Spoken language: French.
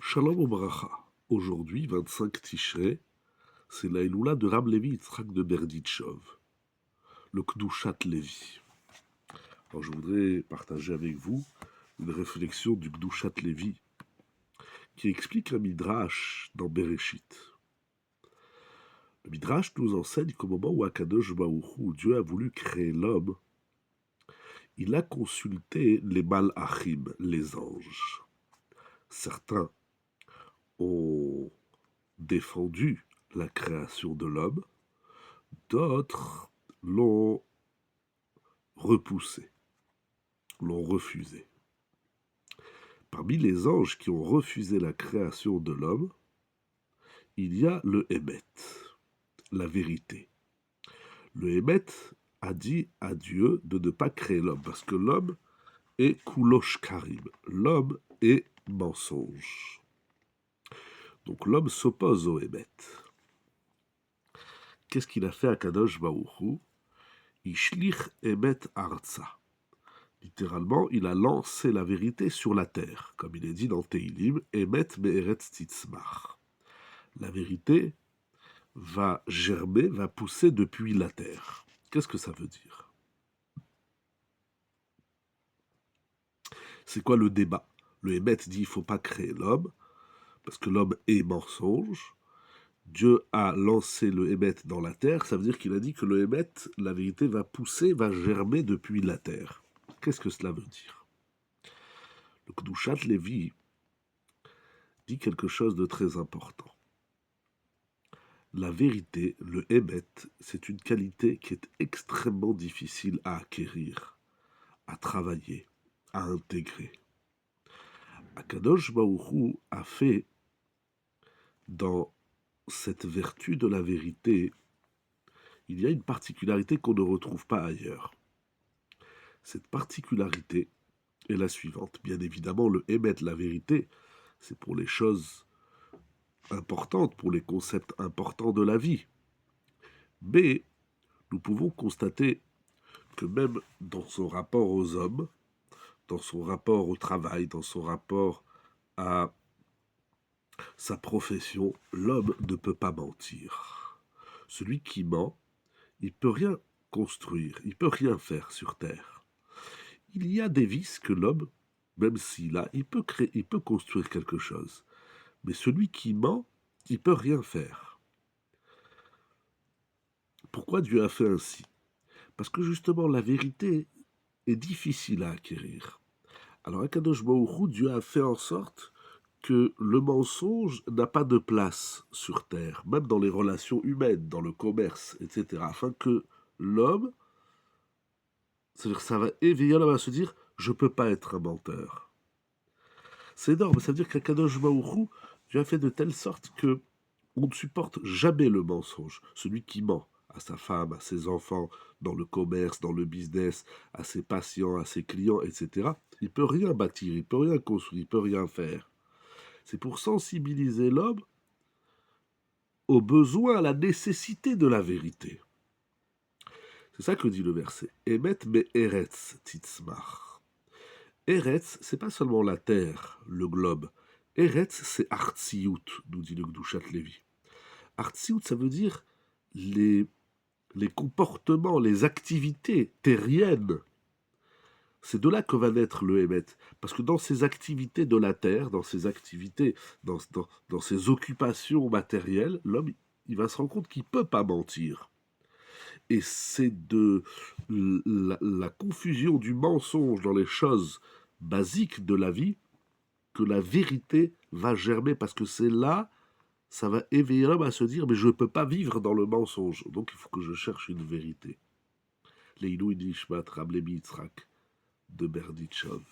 Shalom Obracha. Aujourd'hui, 25 Tishrei, c'est la Eloula de Rab Levi Yitzhak de Berditchov, le Kdushat Levi. Alors je voudrais partager avec vous une réflexion du Kdushat Levi qui explique un Midrash dans Bereshit. Le Midrash nous enseigne qu'au moment où Akadosh Baruch Hu, Dieu a voulu créer l'homme, il a consulté les Malachim, les anges. Certains ont défendu la création de l'homme, d'autres l'ont repoussé, l'ont refusé. Parmi les anges qui ont refusé la création de l'homme, il y a le Hémet, la vérité. Le Hémet a dit à Dieu de ne pas créer l'homme, parce que l'homme est Kulosh Karim, l'homme est mensonge. Donc l'homme s'oppose au Hémet. Qu'est-ce qu'il a fait à Kadosh Baruch Hu? Ishlich Emet Arza. Littéralement, il a lancé la vérité sur la terre, comme il est dit dans Teilim, Emet Me'eretz Titzmach. La vérité va germer, va pousser depuis la terre. Qu'est-ce que ça veut dire? C'est quoi le débat? Le Emet dit il ne faut pas créer l'homme, parce que l'homme est mensonge. Dieu a lancé le Hémet dans la terre, ça veut dire qu'il a dit que le Hémet, la vérité, va pousser, va germer depuis la terre. Qu'est-ce que cela veut dire? Le Kdushat Levi dit quelque chose de très important. La vérité, le Hémet, c'est une qualité qui est extrêmement difficile à acquérir, à travailler, à intégrer. Akadosh Baruch Hu a fait dans cette vertu de la vérité, il y a une particularité qu'on ne retrouve pas ailleurs. Cette particularité est la suivante. Bien évidemment, le émettre la vérité, c'est pour les choses importantes, pour les concepts importants de la vie. Mais nous pouvons constater que même dans son rapport aux hommes, dans son rapport au travail, dans son rapport à sa profession, l'homme ne peut pas mentir. Celui qui ment, il ne peut rien construire, il ne peut rien faire sur terre. Il y a des vices que l'homme, même s'il a, il peut créer, il peut construire quelque chose. Mais celui qui ment, il ne peut rien faire. Pourquoi Dieu a fait ainsi? Parce que justement, la vérité est difficile à acquérir. Alors, à Kadosh Baruch Hu, Dieu a fait en sorte que le mensonge n'a pas de place sur terre, même dans les relations humaines, dans le commerce, etc. Afin que l'homme, c'est-à-dire ça va éveiller l'homme à se dire « je ne peux pas être un menteur ». C'est énorme, ça veut dire qu'Akadosh Baruch Hu, Dieu a fait de telle sorte que on ne supporte jamais le mensonge. Celui qui ment à sa femme, à ses enfants, dans le commerce, dans le business, à ses patients, à ses clients, etc., il ne peut rien bâtir, il ne peut rien construire, il ne peut rien faire. C'est pour sensibiliser l'homme au besoin, à la nécessité de la vérité. C'est ça que dit le verset. Emet me'eretz titzmach. Eretz, c'est pas seulement la terre, le globe. Eretz, c'est Artziout, nous dit le Kdushat Levi. Artziout, ça veut dire les comportements, les activités terriennes. C'est de là que va naître le Hémet. Parce que dans ces activités de la terre, dans ces activités, dans ces occupations matérielles, l'homme, il va se rendre compte qu'il ne peut pas mentir. Et c'est de la confusion du mensonge dans les choses basiques de la vie que la vérité va germer, parce que c'est là, ça va éveiller l'homme à se dire « mais je ne peux pas vivre dans le mensonge, donc il faut que je cherche une vérité ». Leilou Nishmat Rab Levi Yitzhak de Berditchov.